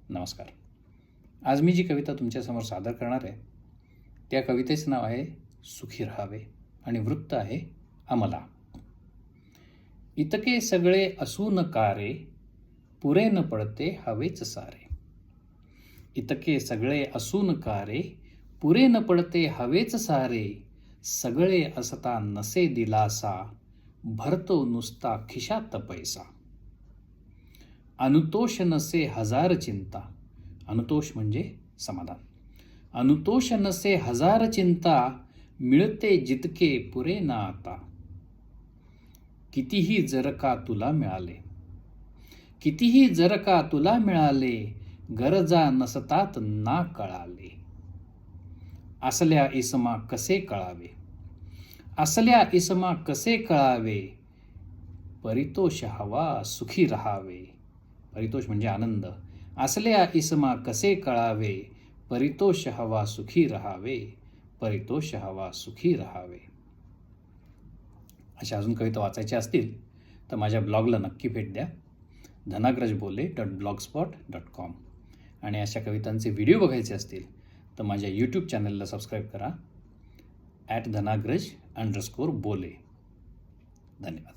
नमस्कार. आज मी जी कविता तुमच्यासमोर सादर करणार आहे त्या कवितेचं नाव आहे सुखी राहावे आणि वृत्त आहे अमला. इतके सगळे असून कारे, पुरे न पडते हवेच सारे. इतके सगळे असून कारे, पुरे न पडते हवेच सारे. सगळे असता नसे दिलासा, भरतो नुसता खिशात पैसा. अनुतोष नसे हजार चिंता. अनुतोष म्हणजे समाधान. अनुतोष नसे हजार चिंता, मिळते जितके पुरे ना आता. कितीही जर का तुला मिळाले, कितीही जर का तुला मिळाले, गरजा नसतात ना कळाले. असल्या इसमा कसे कळावे, असल्या इसमा कसे कळावे. परितोष हवा सुखी राहावे. परितोष म्हणजे आनंद. असल्या इसमा कसे कळावे, परितोष हवा सुखी राहावे. परितोष हवा सुखी राहावे. अशा अजून कविता वाचायच्या असतील तर माझ्या ब्लॉगला नक्की भेट द्या, dhanagrajbole.blogspot.com. आणि अशा कवितांचे व्हिडिओ बघायचे असतील तर माझ्या यूट्यूब चॅनलला सबस्क्राईब करा @dhanagraj_bole. धन्यवाद.